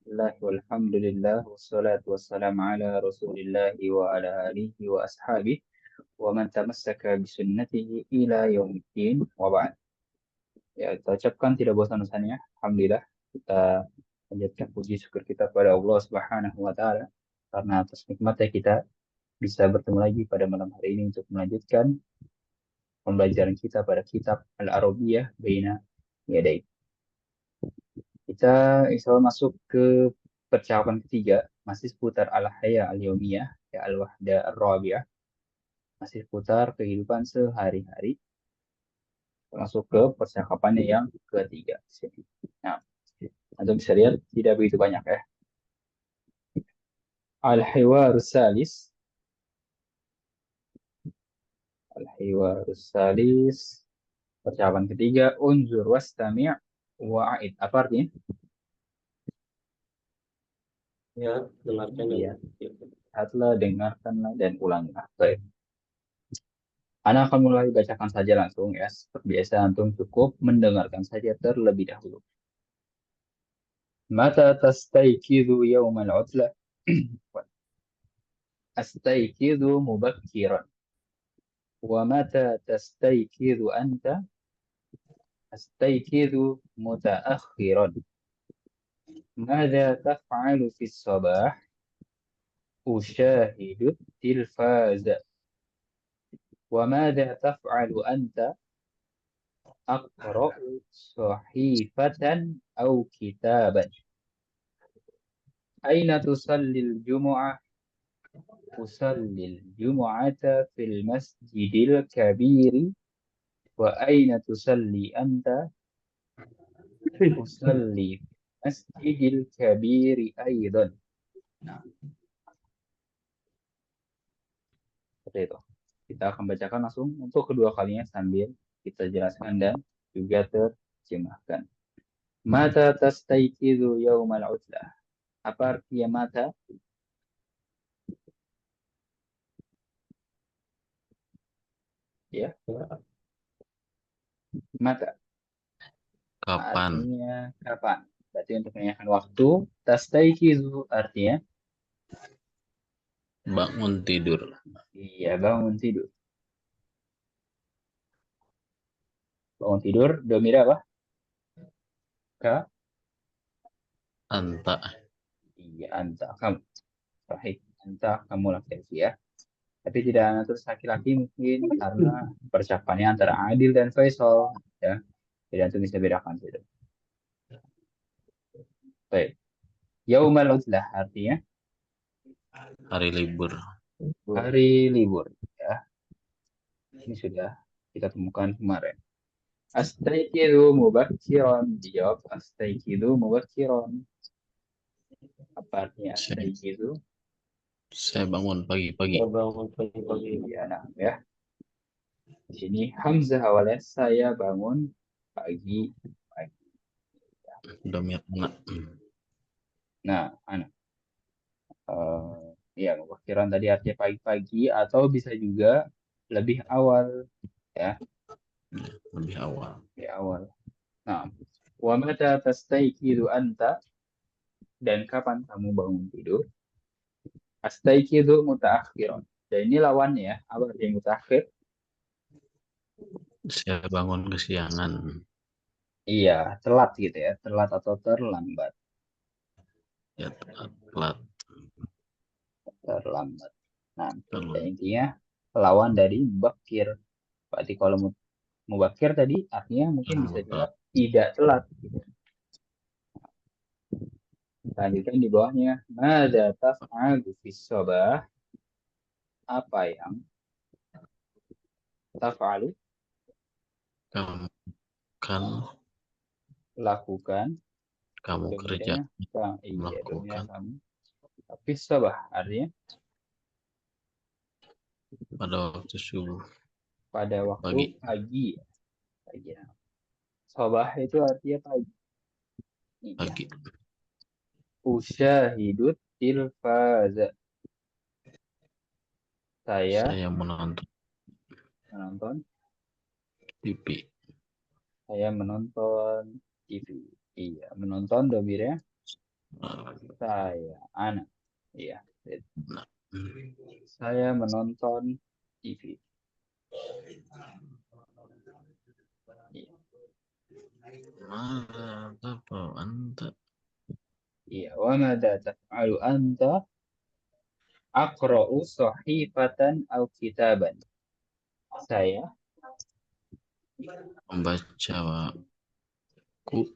Bismillah walhamdulillah wassalatu wassalamu ala rasulillah wa ala alihi wa ashabihi wa man tamassaka bisunnatihi ila yaumiddin wa ba'd. Ya, kita ucapkan tidak bosan-bosannya. Alhamdulillah kita panjatkan puji syukur kita pada Allah Subhanahu wa taala karena atas nikmatnya kita bisa bertemu lagi pada malam hari ini untuk melanjutkan pembelajaran kita pada kitab Al-Arabiyah Baina Yadai. Kita insya Allah masuk ke percakapan ketiga, masih seputar al-haya al-yaumiyah, ya al-wahda ar-rabi'ah, masih seputar kehidupan sehari-hari, masuk ke percakapannya yang ketiga. Nah, Anda bisa lihat tidak begitu banyak ya. Al-hiwarus salis, al-hiwarus salis, percakapan ketiga, unzur wastami' wa'id. Apa artinya? Ya, dengarkan Iya. ya. Lihatlah, dengarkanlah, dan ulanglah. Baik. Ana akan mulai bacakan saja langsung ya. Seperti biasa, antum cukup mendengarkan saja terlebih dahulu. Mata tastaykidu yawmal utlah. Astaykidu mubakkiran. Wa mata tastaykidu anta. Astaykidu mutaakhiran. Mada taf'alu fi sabah. Ushahidu tilfaza. Wa mada taf'alu anta. Aqra'u sahifatan au kitaban. Aina tusallil jumu'ah? أصلي الجمعة في المسجد الكبير. وأين تصلي أنت؟ أصلي في المسجد الكبير أيضا. Nah, seperti itu. Kita akan bacakan langsung untuk kedua kalinya sambil kita jelaskan dan juga terjemahkan. Mata tastaykidu yaumal utlah. Apa artinya mata? Ya, mata. Kapan? Artinya kapan? Berarti untuk menanyakan waktu. Tastaykidu artinya Bangun tidur. iya, bangun tidur. Bangun tidur, domira apa? Ka? Anta. Iya, anta. Kamu. Sahih. Anta, kamu laki-laki ya. Tapi tidak terus laki-laki mungkin karena percakapannya antara Adil dan Faisal. Ya. Jadi antum bisa bedakan itu. Baik. Yaumal uzlah artinya Hari libur. hari libur. Ya. Ini sudah kita temukan kemarin. Astaykidu mubakkiran. Dijawab astaykidu mubakkiran. Apa artinya astaykidu? Saya bangun pagi-pagi. Saya bangun pagi-pagi. Iya, nah ya. Di sini Hamzah awalnya saya bangun pagi. Domir anak. Nah, anak. Ya, mubakkiran tadi artinya pagi-pagi atau bisa juga lebih awal ya, Lebih awal. lebih awal. Nah, wa mata tastayqidu anta, dan kapan kamu bangun tidur? Astayqidu mutaakhiran. Dan ini lawannya ya, apa artinya mutaakhir? Saya bangun kesiangan. Iya, telat gitu ya, telat atau terlambat. Ya, telat. Terlambat. Nah, dan Telat. intinya lawan dari mubakir. Berarti kalau mubakir tadi artinya mungkin bisa juga tidak telat gitu. Lanjutkan di bawahnya. Mada taf'alu fis sabah. Apa yang taf'alu Kamu kan lakukan? kamu kerja Domirnya iya, domirnya melakukan kamu. Tapi sabah artinya pada waktu subuh pada waktu pagi. pagi. Pagi. Sabah itu artinya pagi. Iya. Pagi. Usyahidut tilfaza. Saya menonton Menonton. TV. Saya menonton TV. Iya, menonton domirnya Saya, ana. Iya. Nah, Saya menonton TV. Iya. apa anta? Iya. Wa madza taf'alu anta? Aqra'u sahifatan aw kitaban. Saya Membaca ku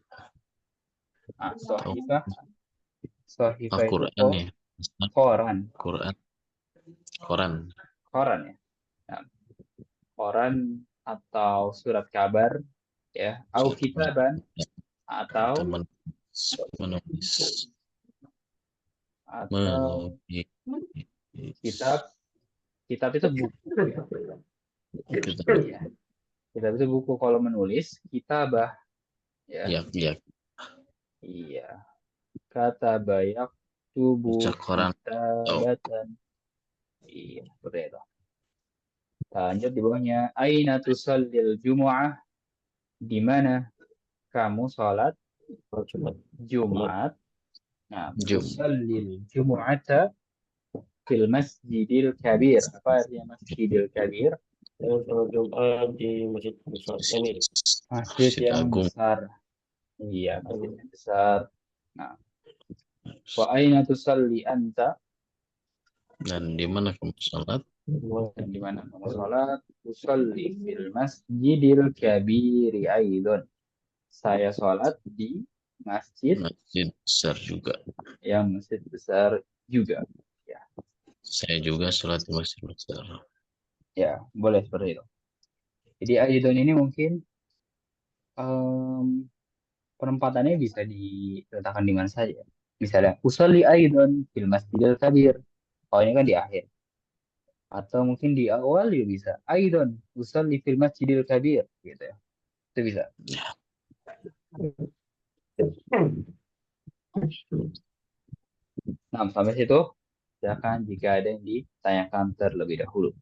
atau sahifah. Sahifah itu Al-Quran ya. Ustaz? koran. Quran, Quran. Koran ya. Nah, koran atau surat kabar ya. Au kitaban atau Atau menulis, atau kitab. Kitab itu buku ya. Kita, Iya. Kitab itu buku. Kalau menulis kitabah ya. ya, Iya. Kata bayak tubuh baca Quran. Oh, kitabatan. Iya, seperti itu. Lanjut di bawahnya. Aina tusallil jumu'ah? Di mana kamu sholat Jumat. Jumat? Nah, Jum. tusallil jumu'ata fil masjidil kabir. Apa artinya masjidil kabir? Saya sholat Jumat di Masjid Besar Emir. Masjid Masjid yang Agung. besar. Iya, masjid yang besar. Nah, wa aina tusalli anta? Dan di mana kamu sholat? Dan di mana kamu sholat? Tusalli fil masjidil kabiri aidon. Saya sholat di masjid Masjid besar juga. yang masjid besar juga. Ya, Saya juga sholat di masjid besar. ya boleh seperti itu. Jadi aidon ini mungkin penempatannya bisa diletakkan di mana saja. Misalnya, usolli aidon fil masjidil kabir. Oh, ini kan di akhir. Atau mungkin di awal juga bisa. Aidon, usolli fil masjidil kabir. Gitu ya. Itu bisa. Ya, Nah, sampai situ, silakan jika ada yang ditanyakan terlebih dahulu.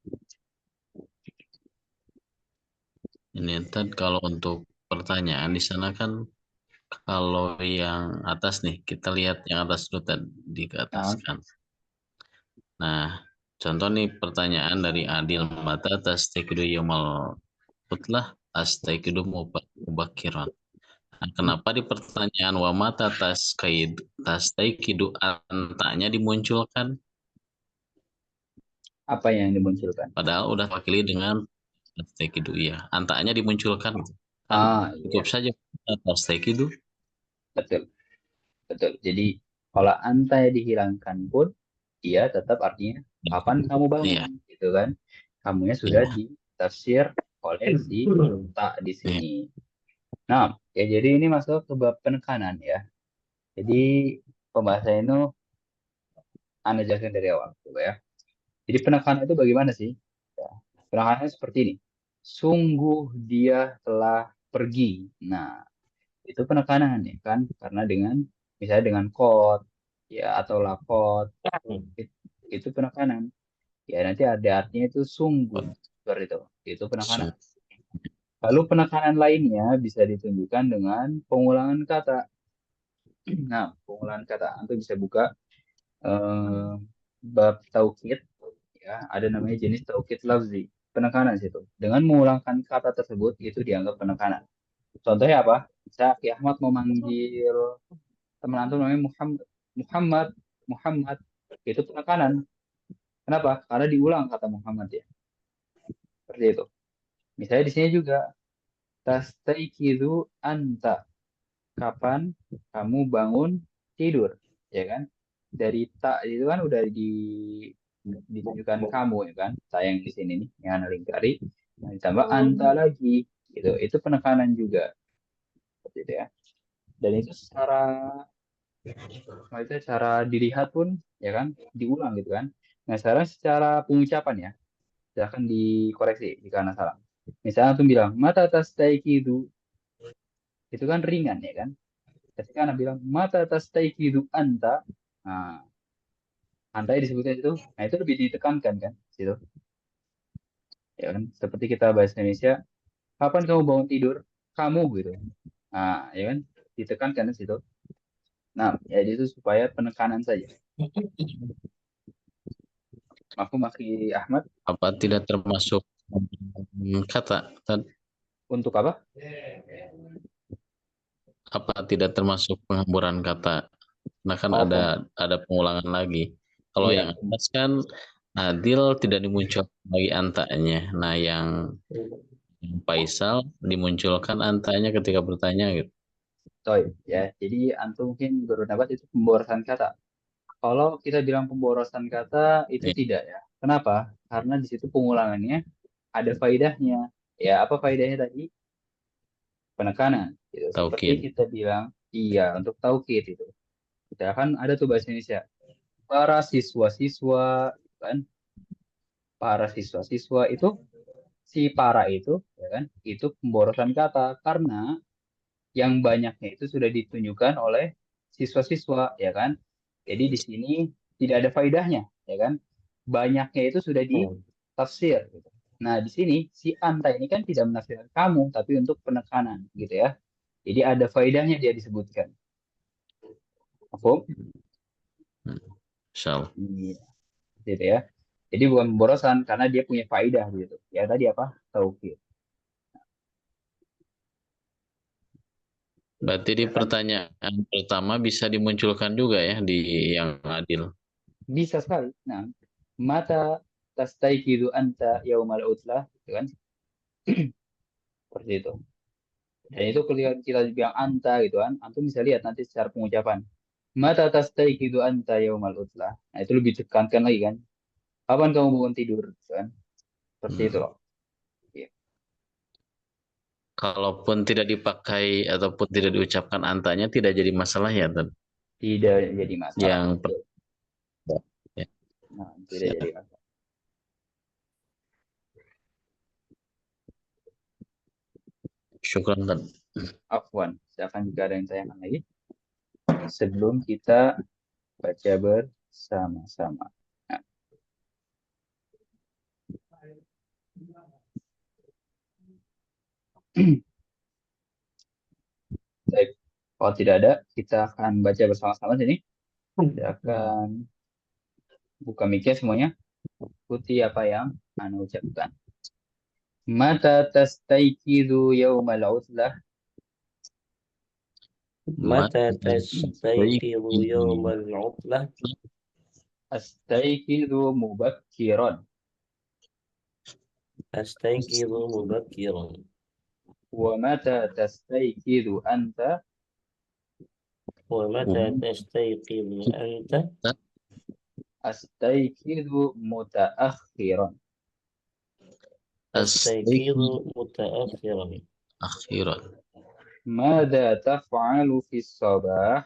ini tadi kalau untuk pertanyaan di sana kan, kalau yang atas nih, kita lihat yang atas dulu tadi ke atas Nah, kan. Nah, contoh nih pertanyaan dari Adil, mata tas tekudu yomal putlah tas tekudu mubakiran. Nah, kenapa di pertanyaan wa mata tas tekudu antanya dimunculkan? apa yang dimunculkan? Padahal udah wakili dengan tas tekudu ya. Antanya dimunculkan kan Ah, iya, cukup saja tas tekudu. betul. Betul. Jadi, kalau antai dihilangkan pun, dia tetap artinya kapan kamu bangun, Iya, gitu kan? Kamunya sudah iya, ditafsir oleh si tak di iya. sini. Nah, ya jadi ini masuk ke bab penekanan ya. Jadi pembahasan itu Anda jelaskan dari awal, coba ya. Jadi penekanan itu bagaimana sih? Ya, penekanannya seperti ini. Sungguh dia telah pergi. Nah, itu penekanan ya kan? Karena dengan misalnya dengan kot ya atau lakot itu penekanan. Ya nanti ada artinya itu sungguh seperti itu. Itu penekanan. Lalu penekanan lainnya bisa ditunjukkan dengan pengulangan kata. Nah, pengulangan kata Anda bisa buka eh, bab taukid ya, ada namanya jenis taukid lafzi, penekanan situ. Dengan mengulangkan kata tersebut itu dianggap penekanan. Contohnya apa? Saya Ki Ahmad mau manggil teman antum namanya Muhammad, Muhammad, Muhammad. Itu penekanan. Kenapa? Karena diulang kata Muhammad ya. Seperti itu. Misalnya di sini juga tastaikidu anta. Kapan kamu bangun tidur, ya kan? Dari tak itu kan udah ditunjukkan kamu ya kan? Sayang di sini nih yang anak lingkari. Nah, ditambah anta lagi, gitu. Itu penekanan juga, seperti itu ya. Dan itu secara dilihat pun ya kan diulang gitu kan. Nah sekarang secara pengucapan ya, silahkan dikoreksi jika anda salah. Misalnya tuh bilang mata tas taikidu, itu kan ringan ya kan. Ketika anda bilang mata tas taikidu anta, nah anta disebutnya itu, nah itu lebih ditekankan kan, situ. Ya kan, seperti kita bahasa Indonesia, kapan kamu bangun tidur? Kamu gitu. Nah, ya kan, ditekankan di situ. Nah, jadi itu supaya penekanan saja. Mafhum akhi Ahmad, Apa tidak termasuk kata? untuk apa? Apa tidak termasuk penghamburan kata? Nah kan Oh, ada pengulangan lagi. Kalau iya. yang atas kan Adil tidak dimunculkan lagi antanya. Nah yang Faisal dimunculkan antanya ketika bertanya gitu. Toy, ya. Jadi antum mungkin berpendapat itu pemborosan kata. Kalau kita bilang pemborosan kata itu Ya, tidak ya. Kenapa? Karena di situ pengulangannya ada faidahnya. Ya, apa faidahnya tadi? Penekanan. Gitu. Seperti taukid. kita bilang, iya, untuk taukid itu. Kita kan ada tuh bahasa Indonesia. Para siswa-siswa, kan? Para siswa-siswa itu, si para itu, ya kan? Itu pemborosan kata. Karena yang banyaknya itu sudah ditunjukkan oleh siswa-siswa, ya kan? Jadi di sini tidak ada faidahnya, ya kan? Banyaknya itu sudah ditafsir. Gitu. Nah, di sini si anta ini kan tidak menafsirkan kamu, tapi untuk penekanan, gitu ya. Jadi ada faidahnya dia disebutkan. Paham? Insya Iya, gitu ya. Jadi bukan pemborosan karena dia punya faidah gitu. Ya tadi apa? Taukid. Berarti di Ya kan? pertanyaan pertama bisa dimunculkan juga ya di yang Adil. Bisa sekali. Nah, mata tastaikidu anta yaumal utlah, gitu kan? Seperti itu. Dan itu ketika kita bilang anta gitu kan, antum bisa lihat nanti secara pengucapan. Mata tastaikidu anta yaumal utlah. Nah, itu lebih ditekankan lagi kan. Kapan kamu bangun tidur, gitu kan? Seperti itu Hmm. loh. Iya. Kalaupun tidak dipakai ataupun tidak diucapkan antanya tidak jadi masalah ya, Tan? Tidak jadi masalah. Yang Betul. ya, Nah, tidak jadi siap. masalah. Syukran, Tan. Afwan. Silakan jika ada yang tanyakan lagi. Sebelum kita baca bersama-sama. Nah, baik. Kalau tidak ada, kita akan baca bersama-sama sini. Kita akan buka mic semuanya. Ikuti apa yang Anda ucapkan. Mata tastaikidu yawmal uzlah. متى Baik. تستيقظ يوم العطلة؟ Astaikidu mubakkiran. أستيقظ مبكرا. ومتى تستيقظ أنت؟ ومتى تستيقظ أنت؟ أستيقظ متأخرا. أستيقظ متأخرا. Akhiran. ماذا تفعل في الصباح؟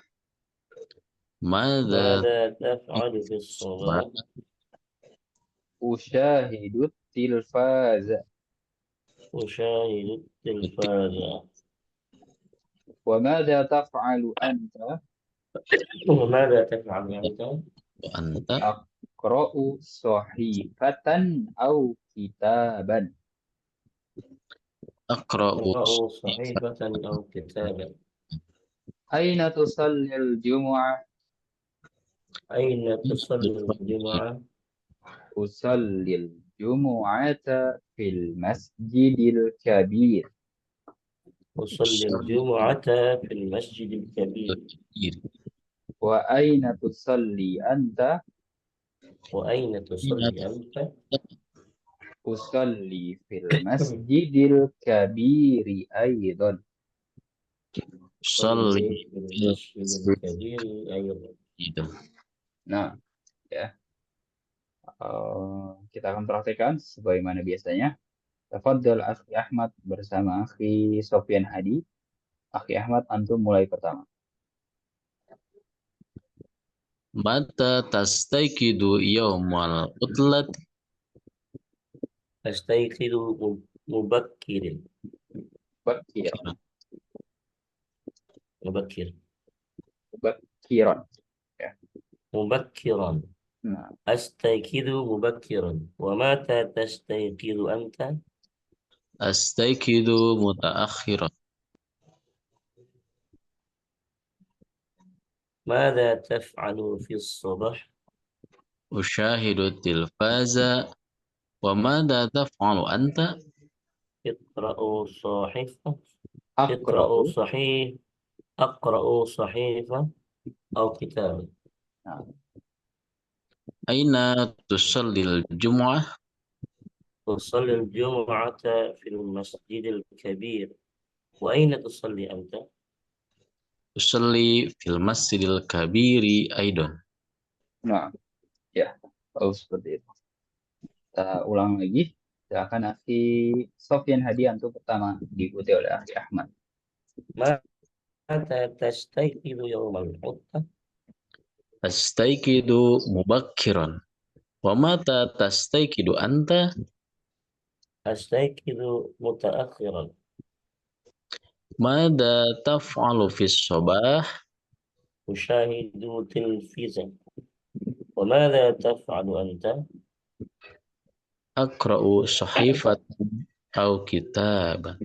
Mada ماذا تفعل في الصباح؟ أشاهد التلفاز. أشاهد التلفاز. وماذا تفعل أنت؟ وماذا تفعل أنت؟ anta أقرأ صحيفة أو كتابا. aqra'u أقرأ صحيفة أو كتابا. أين تصلي الجمعة؟ أين تصلي الجمعة؟ أصلي الجمعة في المسجد الكبير. أصلي الجمعة في المسجد الكبير. وأين تصلي أنت؟ وأين تصلي أنت؟ أصلي في المسجد الكبير أيضا. Salli أصلي في المسجد الكبير أيضا. itu. Nah, ya, kita akan praktekkan sebagaimana biasanya. Tafadhal Akhi Ahmad bersama Akhi Sofyan Hadi. Akhi Ahmad, antum mulai pertama. Mata tastaikidu yaumal utlat أستيقظ مبكر. Bakir, مبكر. bakiran. Ya. مبكرا. Nah, أستيقظ مبكرا. ومتى تستيقظ أنت؟ astaikidu mutaakhiran. ماذا تفعل في الصباح؟ أشاهد التلفاز. وماذا تفعل أنت؟ اقرأوا صحيفة. أقرأ. أقرأ صحيفة أو كتابا. نعم. أين تصلي الجمعة؟ تصلي الجمعة في المسجد الكبير. وأين تصلي أنت؟ أصلي في المسجد الكبير أيضا. Nah, ya, oh seperti itu. Kita ulang lagi. Silakan Akhi Sofyan Hadianto pertama diikuti oleh Akhi Ahmad. متى تستيقظ يوم الأحد؟ أستيقظ مبكرا. ومتى تستيقظ أنت؟ أستيقظ متأخرا. ماذا تفعل في الصباح؟ أشاهد تلفزيون. وماذا تفعل أنت؟ أقرأ صحيفة أو كتابا.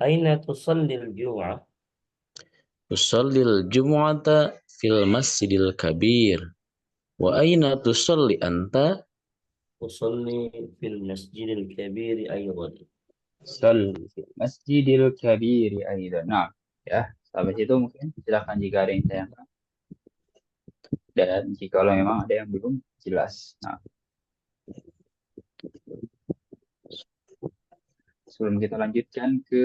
أين تصلي الجمعة؟ أصلي الجمعة في المسجد الكبير. وأين تصلي أنت؟ أصلي في المسجد الكبير أيضا. Sal Masjidil Kabiri Aidan. Nah, ya, sampai situ mungkin silakan jika ada yang tanyakan. Dan jika memang ada yang belum jelas. Nah, sebelum kita lanjutkan ke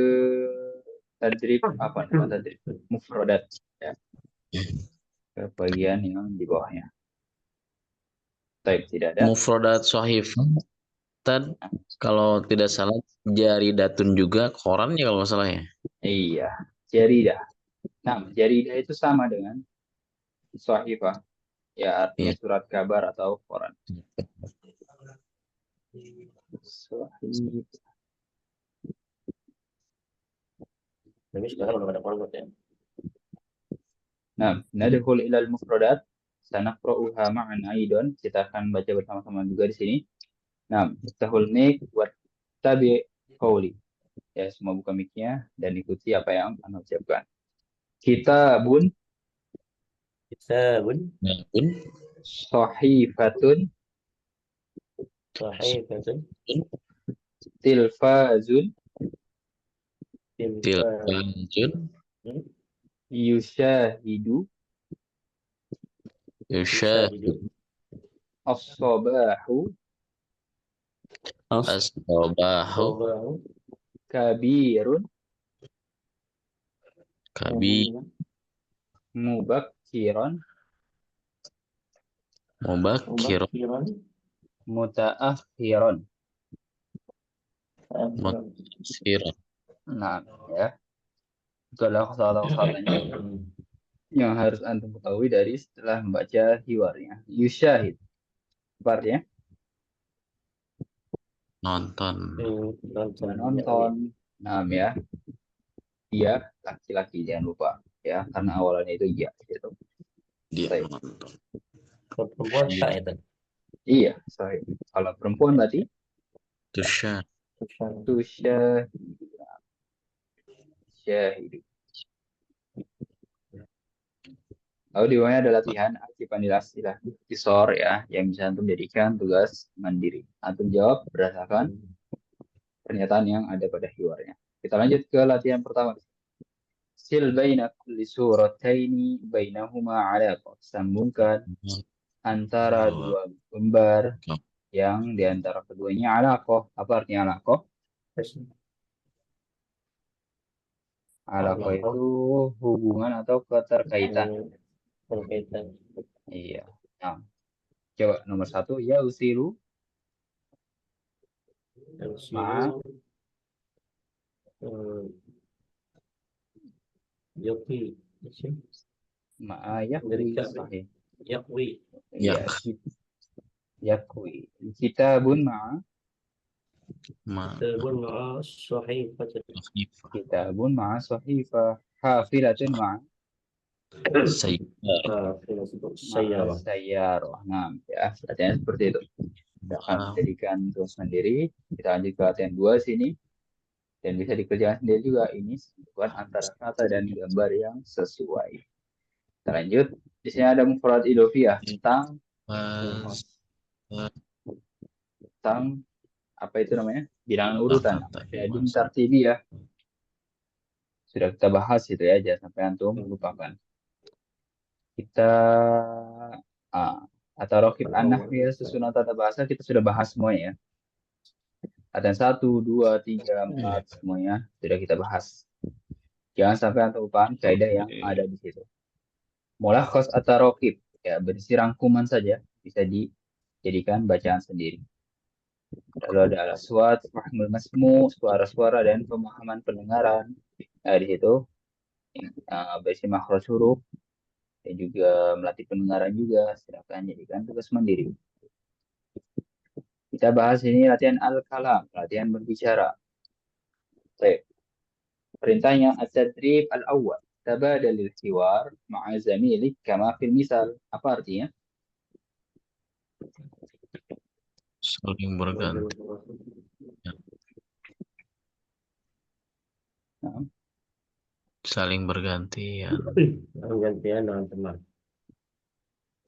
tadrib apa nama tadrib mufradat ya, ke bagian yang di bawahnya. Baik, tidak ada. Mufradat Sohifah. Kalau tidak salah jaridatun juga koran ya kalau nggak salah ya. Iya, jaridah. Nah, jaridah itu sama dengan sahifah. Ya, artinya Iya. surat kabar atau koran. Sahih. Tapi sekarang belum ada format ya. Nah, nadkhul ilal mufradat sanaqra'uha ma'an aidan. Kita akan baca bersama-sama juga di sini. Nah, iftahul mic wa tabi qawli. Ya, semua buka mic-nya dan ikuti apa yang Anda ucapkan. Kitabun, كتاب. Namun sahifatun, صحيفة. tilfazun, تلفاز. tilfazun yushahidu, yusyahid يشاهد. as-sabahu, as-sabahu الصباح. kabirun, kabir mubakkiran, mubakkir مبكرا. mutaakhiran. mutsiran. Nah, ya. Itu adalah kesalahan-kesalahannya yang harus Anda ketahui dari setelah membaca hiwarnya. Yusyahid. Artinya Nonton. menonton. Nah, ya. Dia laki-laki, jangan lupa. Ya, karena awalannya itu iya. Gitu. Dia Baik. menonton. perempuan tak itu. Iya, sorry. Kalau perempuan berarti Tusyah. tusyahidu. Syahidu. Lalu di bawahnya ada latihan aktifan istilah kisor ya, yang bisa antum jadikan tugas mandiri. Antum jawab berdasarkan pernyataan yang ada pada hiwarnya. Kita lanjut ke latihan pertama. Sil baina kulli surataini bainahuma alaqah. Sambungkan antara dua gambar yang di antara keduanya alaqah. Apa artinya alaqah? Alaqah itu hubungan atau keterkaitan. Berkaitan. Iya. Nah, coba nomor satu ya usilu ma Yakwi. ma yakwi sahih. Yakwi. Iya, yakwi. Kitabun Kitabun ma'a sahifah. kitabun ma'a sahifah. Hafilatun ma'a Sayyarah. sayyarah. Nah, ya, latihan seperti itu. Kita akan menjadikan tugas sendiri. Kita lanjut ke latihan 2 sini. Dan bisa dikerjakan sendiri juga. Ini bukan antara kata dan gambar yang sesuai. Kita lanjut. Di sini ada mufrad idhofiyah tentang apa itu namanya? Bilangan urutan. Syadun tartibiyah. Sudah kita bahas itu ya, jangan sampai antum lupakan. Kita atau rokib an-nahwiyah susunan tata bahasa kita sudah bahas semuanya ya. Ada 1, 2, 3, 4 semuanya sudah kita bahas. Jangan sampai antum lupakan kaidah yang ada di situ. Mulakhas atau rokib ya berisi rangkuman saja bisa dijadikan bacaan sendiri. Lalu ada al-aswat, fahmul masmu, suara-suara dan pemahaman pendengaran. Nah, di situ berisi makhraj huruf dan juga melatih pendengaran juga. Silakan jadikan tugas mandiri. Kita bahas ini latihan al-kalam, latihan berbicara. Baik. Perintahnya at-tadrib al-awwal. Tabadalil hiwar ma'a zamilik kama fil misal. Apa artinya? Saling berganti. Nah, Saling bergantian. Gantian dengan teman.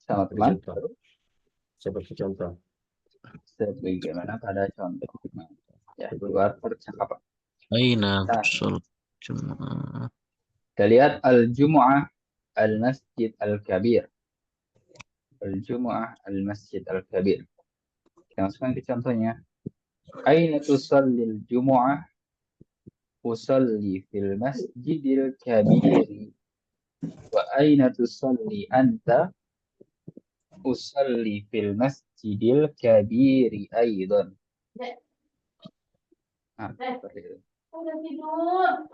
sama teman. Contoh. Seperti contoh. Sebagaimana pada contoh. Nah, ya, luar percakapan. Aina Nah, sholat Jumat. kita lihat al-jumu'ah al-masjid al-kabir. Al-jumu'ah al-masjid al-kabir. Kita masukkan ke contohnya. Aina tusallil jumu'ah? Usalli fil masjidil kabir. Wa aina tusalli anta? Usalli fil masjidil kabiri aidan. Nah, seperti itu. Udah tidur.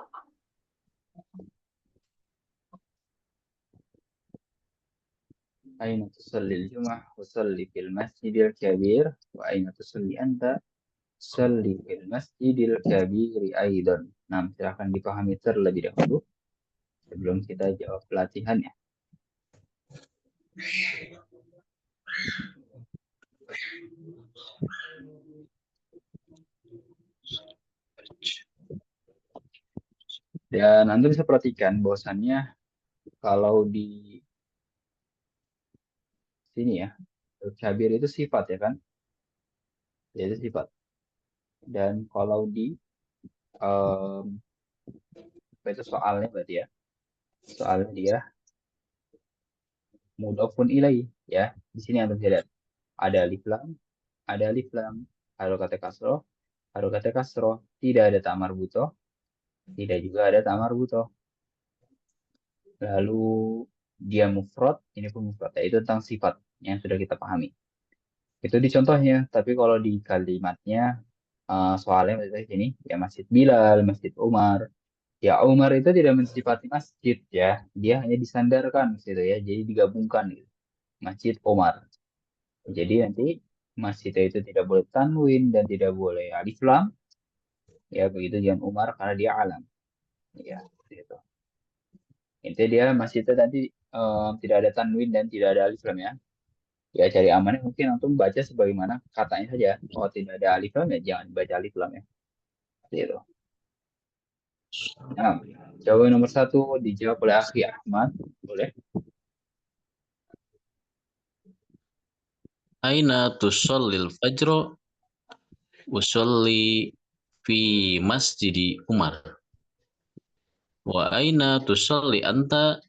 Aina tusallil jumu'ah? Usalli fil masjidil kabir. Wa aina tusalli anta? Usalli fil masjidil kabiri aidan. Nah, silahkan dipahami terlebih dahulu sebelum kita jawab pelatihannya. Dan Anda bisa perhatikan bahwasannya kalau di sini ya, kabir itu sifat ya kan? Itu sifat. Dan kalau di apa itu soalnya berarti ya? Soalnya dia mudhofun ilaih ya. Di sini Anda bisa lihat ada alif lam, harokat kasroh, tidak ada ta marbutoh, tidak juga ada ta marbutoh. Lalu dia mufrad, ini pun mufrad, itu tentang sifat yang sudah kita pahami. Itu di contohnya, tapi kalau di kalimatnya soalnya misalnya sini ya Masjid Bilal, Masjid Umar. Ya Umar itu tidak mensifati masjid ya, dia hanya disandarkan gitu ya, jadi digabungkan gitu. Masjid Umar. Jadi nanti masjid itu tidak boleh tanwin dan tidak boleh alif lam. Ya begitu jangan Umar karena dia alam. Ya, gitu. Intinya dia masjid itu nanti tidak ada tanwin dan tidak ada alif lam ya. Ya cari amannya mungkin untuk baca sebagaimana katanya saja. Oh tidak ada alif lam ya jangan baca alif lam ya. Gitu. Nah, jawaban nomor 1 dijawab oleh Akhi Ahmad. Boleh? Aina tusallil fajro? Usolli fi masjidi Umar. Wa aina tusalli anta?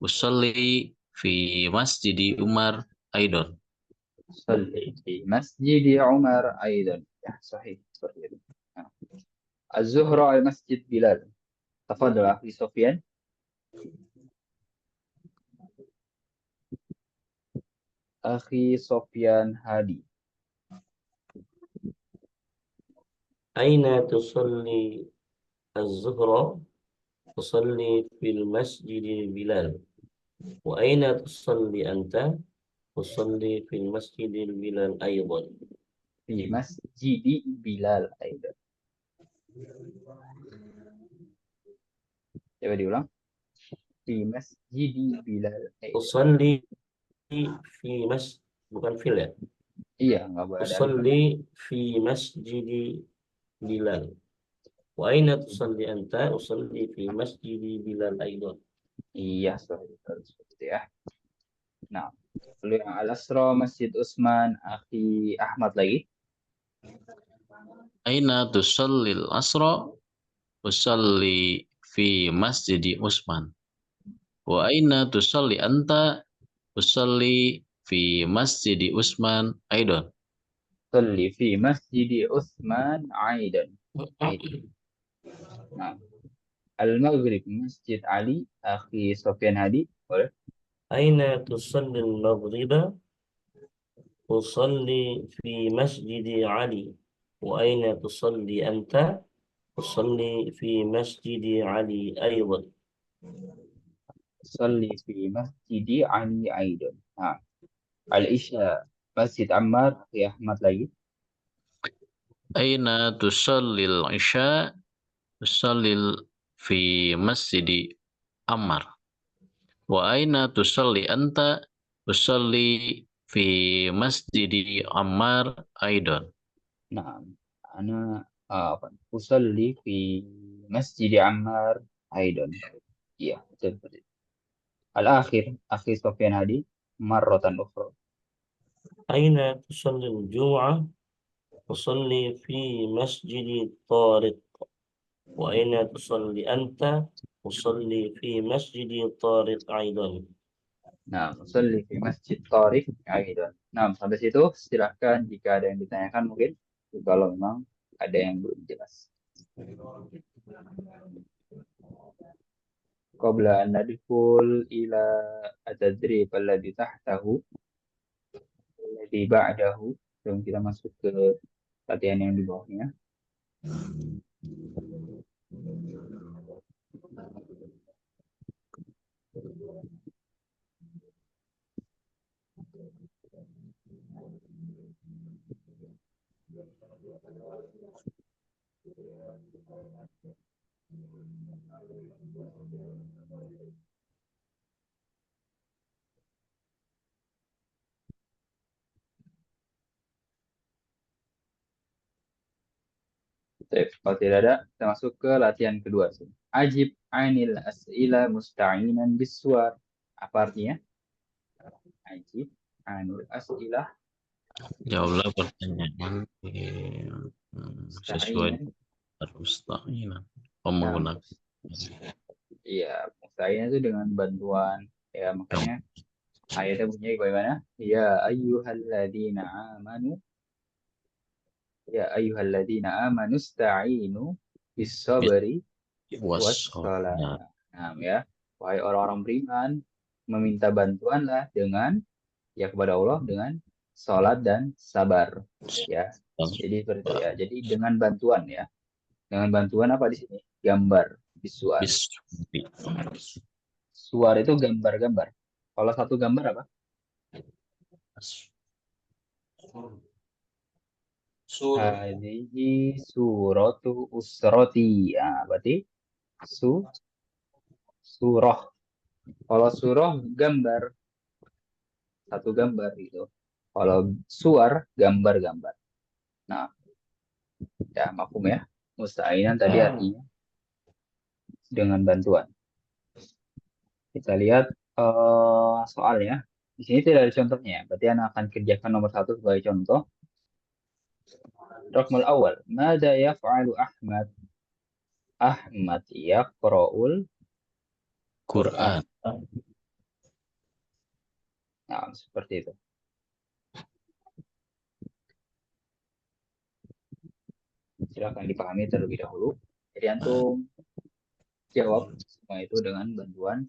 Usolli fi masjidi Umar Aidon. Salli di Masjid Umar Aidan. Ya, sahih. Seperti itu. Nah. Az-Zuhra al-Masjid Bilal. Tafadhal Akhi Sofyan. Akhi Sofyan Hadi. Aina tusalli az-zuhra? Tusalli fil masjid Bilal. Wa aina tusalli anta? Tusalli fil masjid Bilal aydan. Di Masjid Bilal Aidan. Coba diulang. Di Masjid Bilal Aidan. Tusalli fi bukan fil ya. Iya, nggak boleh ada alif lam. Tusalli fi masjid Bilal. Wa aina tusalli anta? Usalli fi masjid Bilal aydan. Iya, sahih. gitu ya. Nah, lalu yang Al-Asra Masjid Utsman Akhi Ahmad lagi. Aina tusallil asra? Usalli fi masjidi Utsman. Wa aina tusalli anta? Usalli fi masjidi Utsman aidan. Salli fi Masjid Utsman aidan. Nah, Al-Maghrib Masjid Ali Akhi Sofyan Hadi. Boleh? أين تصلي المغرب؟ أصلي في مسجد علي. وأين تصلي أنت؟ أصلي في مسجد علي أيضا. Salli fi Masjid Ali aidan. Nah, Al-Isya Masjid Ammar Akhi Ahmad lagi. Aina tusallil isya? Tusallil fi masjidi Ammar. Wa aina tusalli anta? Tusalli fi masjidi Ammar aidan. Nah, ana usalli fi Masjid Ammar aidan. Iya, betul. Betul. Al-akhir Akhi Sofyan Hadi marratan ukhra. أين تصلي الجمعة؟ أصلي في مسجد طارق. وأين تصلي أنت؟ أصلي في مسجد طارق أيضا. Nah, usalli fi Masjid Tariq aidan. Nah, sampai situ silahkan jika ada yang ditanyakan mungkin kalau memang ada yang belum jelas. Qabla an nadkhul ila at-tadrib alladhi tahtahu alladhi ba'dahu. Sebelum kita masuk ke latihan yang di bawahnya. Baik, kalau tidak ada, kita masuk ke latihan kedua. Ajib anil as'ila musta'inan biswar. Apa artinya? Ajib anil as'ila Jawablah pertanyaan sesuai musta'inan. mustaqinan. Nah, Menggunakan iya, musta'inan itu dengan bantuan. Ya, makanya ayatnya bunyinya bagaimana? Amanu. Ya ayyuhalladzina amanu sta'inu bis sabri was. wassalah. Nah, Nah, ya, wahai orang-orang beriman, meminta bantuanlah dengan ya kepada Allah dengan sholat dan sabar. Ya, jadi seperti itu ya. Jadi dengan bantuan ya. Dengan bantuan apa di sini? Gambar, visual. bis Suar itu gambar-gambar. Kalau satu gambar apa? Hadihi suratu usroti. Ya, berarti su surah. Kalau surah gambar, satu gambar gitu. Kalau suar gambar-gambar. Nah, ya maklum ya. Musta'inan tadi artinya dengan bantuan. Kita lihat soalnya. Di sini tidak ada contohnya. Berarti anak akan kerjakan nomor satu sebagai contoh. Raqmul awal. Mada yaf'alu Ahmad? Ahmad yaqra'ul Quran. Quran. Nah, seperti itu. Silakan dipahami terlebih dahulu. Jadi antum jawab semua itu dengan bantuan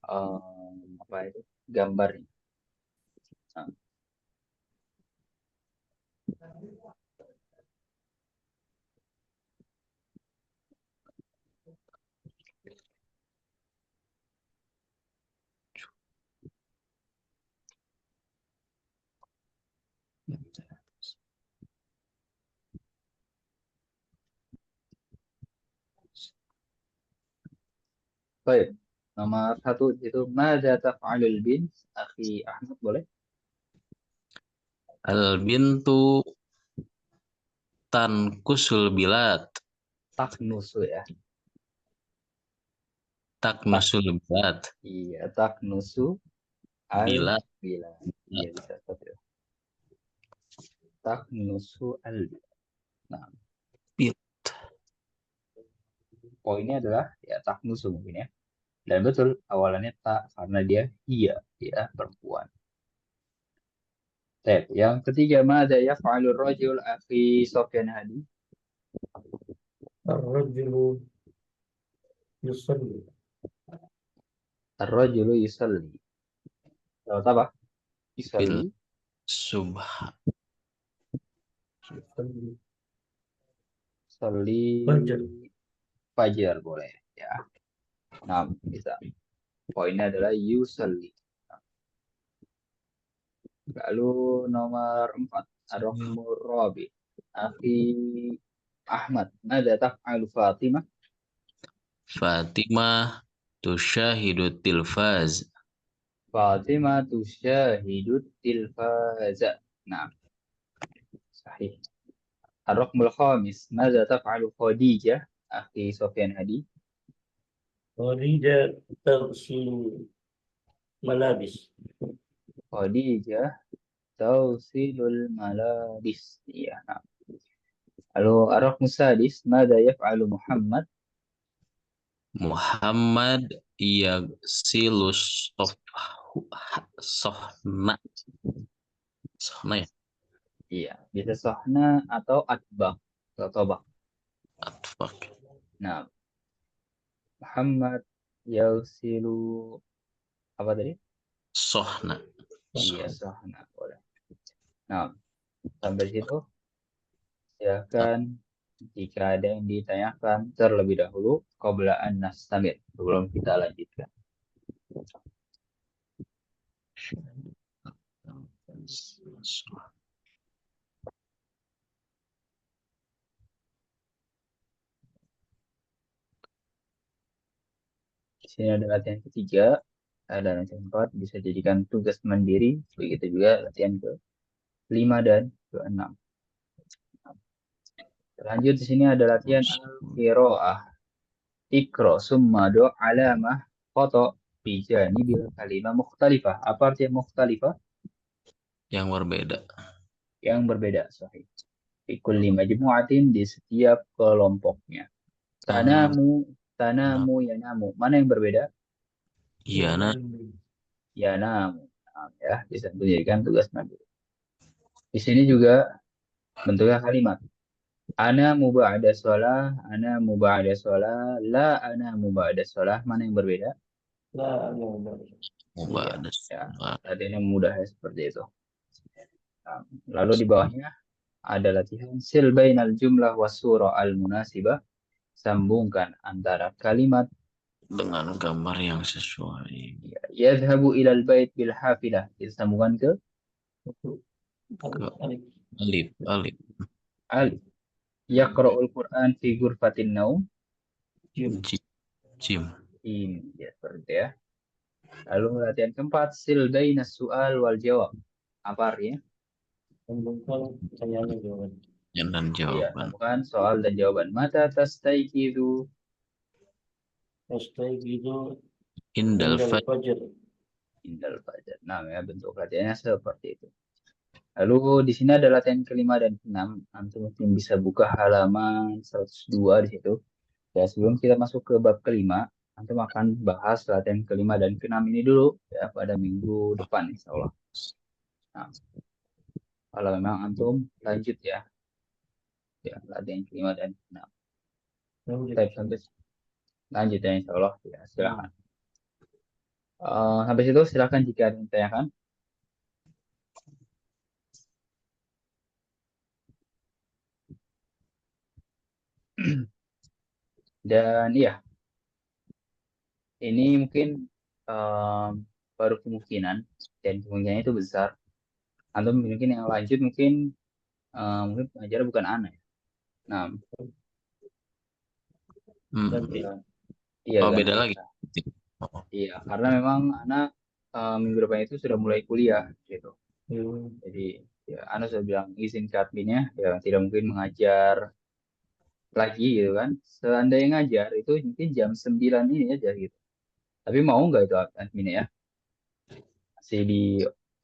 apa itu gambarnya. Nah, baik. Nomor satu itu Mada taf'alul bin Akhi Ahmad boleh? Al bintu tankusul bilad. Taknusu ya. Taknusul bilad. Iya, taknusu Bila al-bilad. Iya, bisa seperti itu. Taknusu al-bilad. Nah, bil. poinnya adalah ya taknusu mungkin ya. Dan betul awalannya tak karena dia iya, dia perempuan. Baik, yang ketiga, mada yaf'alur rajul akhi Sofyan Hadi? الرجل يصلي Ar-rajulu yusalli. Lewat apa? Fil Yusalli. subh. يصلي Salli فجر fajar boleh ya. Nah, bisa. Poinnya adalah yusalli. Lalu nomor 4, ar-raqmur rabi. Akhi Ahmad, mada taf'alu Fatimah? Fatimah tusyahidu tilfaz. Fatimah tusyahidu tilfaza. Nah, sahih. Ar-raqmul khamis, mada taf'alu Khadijah? Akhi Sofyan Hadi. خديجة تغسل ملابس Khadijah tausilul malabis. Iya. Nah. Lalu ar-raqmus sadis, mada yaf'alu Muhammad? Muhammad yagsilus sohna. Sohna ya. Iya, bisa sohna atau atbaq atau tobak. Atfak. Nah, Muhammad yausilu apa tadi? Sohna. Iya, sohna boleh. Nah, sampai situ silakan jika ada yang ditanyakan terlebih dahulu qabla an nastamir sebelum kita lanjutkan. Di sini ada latihan ketiga, ada latihan keempat, bisa jadikan tugas mandiri, begitu juga latihan ke-5 dan ke-6. Lanjut di sini ada latihan al-qiraah. Ikro summa do alamah foto bijanibil kalimah mukhtalifah. Apa artinya mukhtalifah? Yang berbeda. Yang berbeda. Sahih. Fi kulli majmu'atin di setiap kelompoknya. Tanam. Tanamu, yanamu. Mana yang berbeda? Iya, nah. Yanamu. Nah, ya, bisa menjadikan tugas mandiri. Di sini juga bentuknya kalimat. Ana muba'ada sholah, ana muba'ada sholah, la ana muba'ada sholah. Mana yang berbeda? لا أنا Iya, Mubadas. ya. Latihannya mudah ya seperti itu. Nah, lalu di bawahnya ada latihan sil bainal jumlah wasura al munasibah. Sambungkan antara kalimat Dengan gambar yang sesuai. yadhabu ilal bait bil hafilah. Kita sambungkan ke Alif. Alif. alif. Yaqra'ul Quran fi ghurfatin naum. Jim. Jim. Ini ya seperti itu ya. Lalu latihan keempat sil bainas su'al wal jawab. Apa artinya? Sambungkan pertanyaan jawaban. Dan Iya, jawaban. sambungkan soal dan jawaban. Mata tastayqidu أستيقظ Indal عند الفجر indal fajar. Nah, ya bentuk latihannya seperti itu. Lalu di sini ada latihan kelima dan keenam. Nanti mungkin bisa buka halaman 102 di situ. Ya, sebelum kita masuk ke bab kelima, nanti akan bahas latihan kelima dan keenam ini dulu ya pada minggu depan insya Allah. Nah, kalau memang antum lanjut ya, ya latihan kelima dan keenam. Sampai lanjut ya insya Allah. Ya, silakan. Habis itu silakan jika ada yang ditanyakan. Dan iya, ini mungkin em, baru kemungkinan dan kemungkinannya itu besar. Atau mungkin yang lanjut mungkin pengajar bukan anak. Nah, ya, iya Oh, ganti. beda lagi. Iya, karena memang anak minggu depan itu sudah mulai kuliah gitu. Jadi ya, anak sudah bilang izin ke adminnya, ya tidak mungkin mengajar lagi gitu kan. Seandainya ngajar itu mungkin jam 9 ini aja gitu. Tapi mau nggak itu adminnya ya? Masih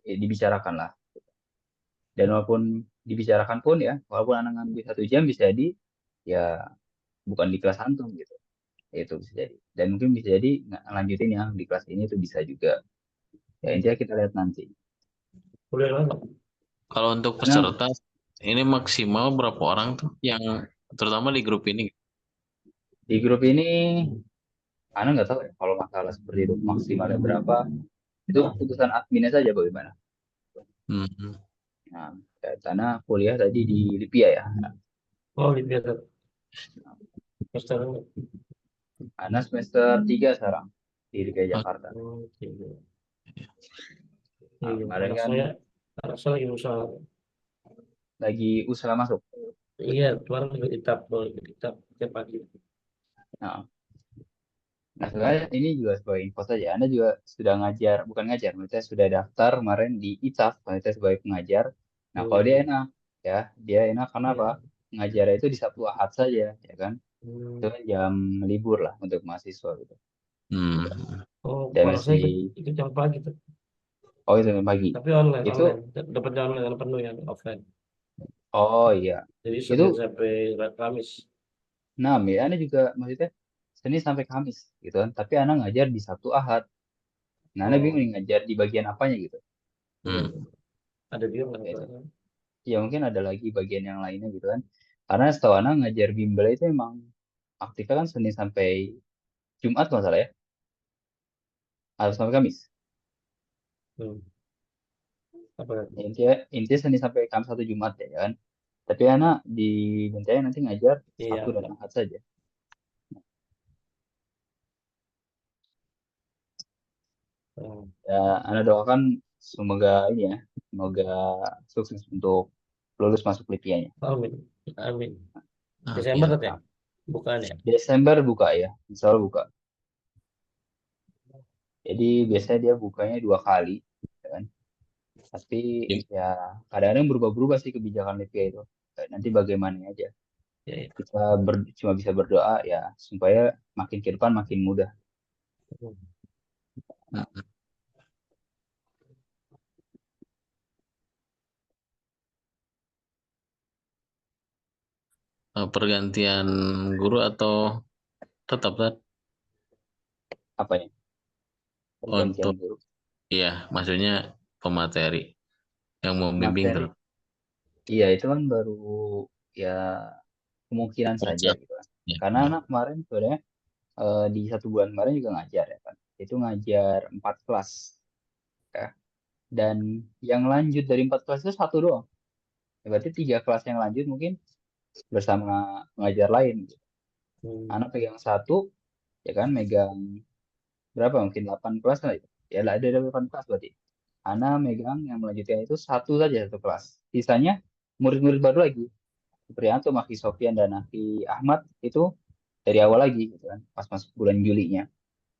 dibicarakan lah. Dan walaupun dibicarakan pun ya, walaupun anak ngambil 1 jam bisa jadi ya bukan di kelas antum gitu. Itu bisa jadi. Dan mungkin bisa jadi lanjutin yang di kelas ini itu bisa juga. Ya intinya kita lihat nanti. Boleh lah. Kalau untuk Karena peserta ini maksimal berapa orang tuh yang terutama di grup ini? di grup ini, Ana nggak tahu ya kalau masalah seperti itu maksimalnya berapa. Itu keputusan adminnya saja bagaimana. Hmm. Nah, karena kuliah tadi di Lipia ya. Oh, lihat sekarang. Ana semester 3 sekarang di Lipia Jakarta. Oke. Nah, Iya, kemarin kan anak saya lagi usaha. lagi usaha masuk. Iya, kemarin juga ditap tiap pagi. Nah, nah, sebenarnya ini juga sebagai info saja. Anda juga sudah ngajar, bukan ngajar, maksudnya sudah daftar kemarin di ITAF, maksudnya sebagai pengajar. Nah, kalau dia Hmm, enak, ya, dia enak karena apa? iya. Ngajarnya itu di Sabtu Ahad saja, ya kan? Itu Hmm. kan jam libur lah untuk mahasiswa gitu. Hmm. Oh, Dan kalau saya masih, ikut yang pagi tuh. oh itu yang pagi. Tapi online, Itu, online. Dapatnya online yang penuh yang offline. oh iya, Jadi itu Senin sampai Kamis. 6 ya. Anda juga maksudnya Senin sampai Kamis gitu kan. Tapi Anda ngajar di Sabtu Ahad. Nah, Anda bingung Oh, nih ngajar di bagian apanya gitu. iya. Hmm. Ada dia nggak? Ya, ya mungkin ada lagi bagian yang lainnya gitu kan. Karena setahu Ana ngajar bimbel itu emang aktifnya kan Senin sampai Jumat kalau nggak salah ya. Atau sampai Kamis. Hmm. Apa lagi? Ya, intinya Senin sampai Kamis atau Jumat ya kan. Tapi Ana di Bintaya nanti ngajar Sabtu Iya. dan Ahad saja. Hmm. Ya, Ana doakan semoga ini ya. Semoga sukses untuk lulus masuk LIPIA-nya. Amin. Amin. Oke, Desember oke. katanya? Bukan ya? Desember buka ya. Insya Allah buka. Jadi biasanya dia bukanya 2 kali. Ya kan? Tapi Jum- ya kadang-kadang berubah-berubah sih kebijakan Libya itu. Nanti bagaimana aja. Ya, ya. Kita cuma bisa berdoa ya supaya makin ke depan makin mudah. Hmm. hmm. Pergantian guru atau tetap Tat? Apanya? Pergantian Untuk guru. iya, maksudnya pemateri yang membimbing Materi. tuh. Iya itu kan baru ya kemungkinan saja Masa? gitu kan. Ya. Karena anak kemarin sebenarnya di 1 bulan kemarin juga ngajar ya kan. Itu ngajar 4 kelas ya. Dan yang lanjut dari 4 kelas itu satu doang. Ya, berarti 3 kelas yang lanjut mungkin bersama pengajar lain, gitu. Hmm. Anak pegang satu, ya kan, megang berapa mungkin 8 kelas lah itu. Ya lah, ada 8 kelas berarti. Ana megang yang melanjutkan itu satu saja satu kelas. Sisanya murid-murid baru lagi. Prianto, Maki Sofian dan Aki Ahmad itu dari awal lagi gitu kan, pas masuk bulan Julinya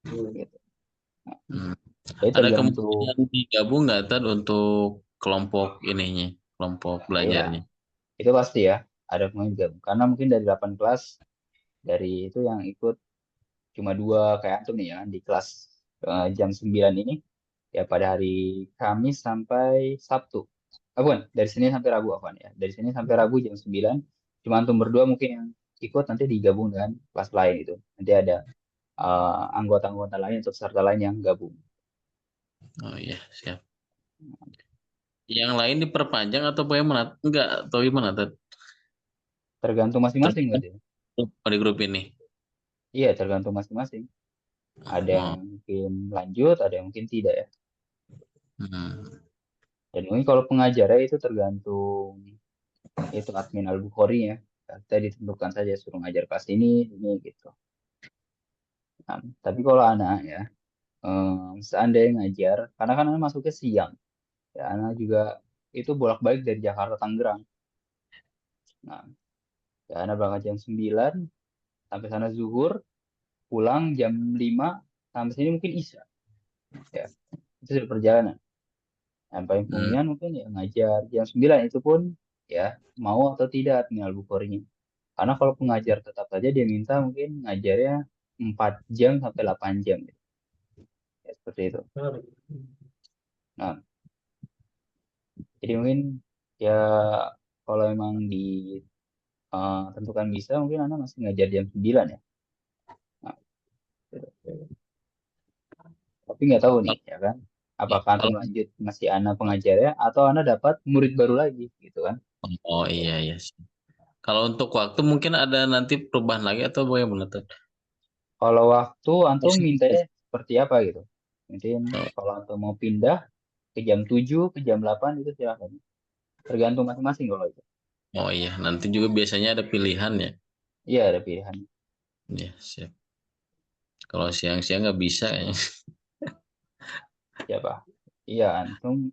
Hmm. gitu. Hmm. Jadi Ada tergantung, kemungkinan digabung nggak Tat untuk kelompok ininya, kelompok ya belajarnya? itu pasti ya ada pemain juga. Karena mungkin dari 8 kelas dari itu yang ikut cuma 2 kayak antum nih ya di kelas jam 9 ini ya pada hari Kamis sampai Sabtu. Bukan, dari Senin sampai Rabu apa ya. Dari Senin sampai Rabu jam 9. Cuma antum berdua mungkin yang ikut nanti digabung dengan kelas lain itu. Nanti ada anggota-anggota lain atau peserta lain yang gabung. Oh iya, siap. Yang lain diperpanjang atau bagaimana? Enggak, atau gimana Tat? Tergantung masing-masing Tergantung berarti. di grup ini. Iya, tergantung masing-masing. Ada yang Oh. mungkin lanjut, ada yang mungkin tidak ya. Hmm. Dan mungkin kalau pengajarnya itu tergantung itu admin Al-Bukhari ya. Kita ditentukan saja suruh ngajar kelas ini gitu. Nah, tapi kalau anak ya, seandainya ngajar, karena kan anak masuknya siang, ya anak juga itu bolak-balik dari Jakarta Tangerang. Nah, ya anak berangkat jam 9, sampai sana zuhur, pulang jam 5, sampai sini mungkin isya. Ya, itu sudah perjalanan. Yang paling Hmm. kemungkinan mungkin ya ngajar jam 9 itu pun ya mau atau tidak admin Al-Bukharinya. Karena kalau pengajar tetap saja dia minta mungkin ngajarnya 4 jam sampai 8 jam. seperti itu. Nah, jadi mungkin ya kalau memang ditentukan bisa, mungkin Anda masih ngajar jam 9 ya. Nah, gitu. Tapi nggak tahu nih, ya kan? Apakah Anda Kalau lanjut masih Anda pengajarnya atau Anda dapat murid baru lagi, gitu kan? oh iya iya sih. Kalau untuk waktu mungkin ada nanti perubahan lagi atau bagaimana tuh? Kalau waktu antum mintanya seperti apa gitu? Mungkin kalau antum mau pindah ke jam 7, ke jam 8 itu silakan. Tergantung masing-masing kalau itu. Oh iya, nanti juga biasanya ada pilihan ya. Iya, ada pilihan. Iya, siap. Kalau siang-siang nggak bisa kayaknya. Siapa? Iya, antum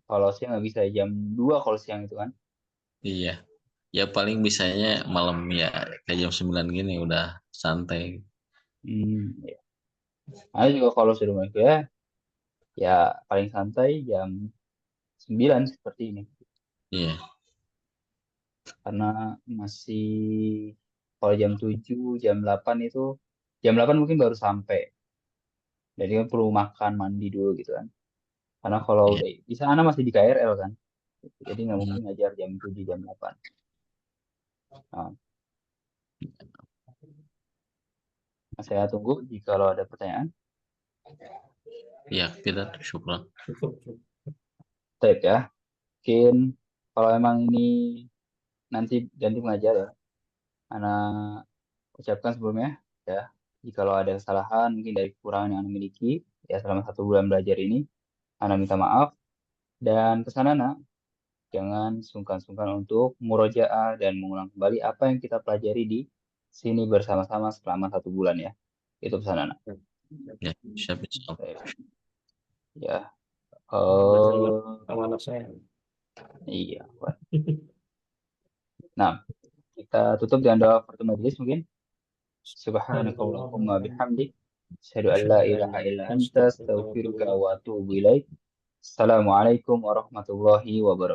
kalau siang nggak bisa jam 2 kalau siang itu kan. Iya. Ya paling bisanya malam ya kayak jam 9 gini udah santai. Ya. Ada juga kalau sudah mulai kuliah, ya paling santai jam 9 seperti ini. Iya. Karena masih kalau jam 7, jam 8 itu, jam 8 mungkin baru sampai. Jadi kan perlu makan, mandi dulu gitu kan. Karena kalau Iya. udah di sana masih di KRL kan. Jadi nggak Hmm. mungkin ngajar jam 7, jam 8. Nah, saya tunggu jika kalau ada pertanyaan. Iya, kita syukur. Baik ya. Mungkin kalau emang ini nanti ganti pengajar ya. Anak ucapkan sebelumnya ya. Jikalau ada kesalahan mungkin dari kekurangan yang Anda miliki ya selama 1 bulan belajar ini, Anda minta maaf dan pesan Anda jangan sungkan-sungkan untuk murojaah dan mengulang kembali apa yang kita pelajari di sini bersama-sama selama 1 bulan ya. Itu pesan Anda. Ya, siap insya Allah. Ya, Baca eh sama anak saya. iya. Nah, kita tutup dengan doa pertemuan majelis mungkin. Subhanakallahumma bihamdik. Asyhadu an la ilaha illa anta astaghfiruka wa atubu ilaik. Assalamualaikum warahmatullahi wabarakatuh.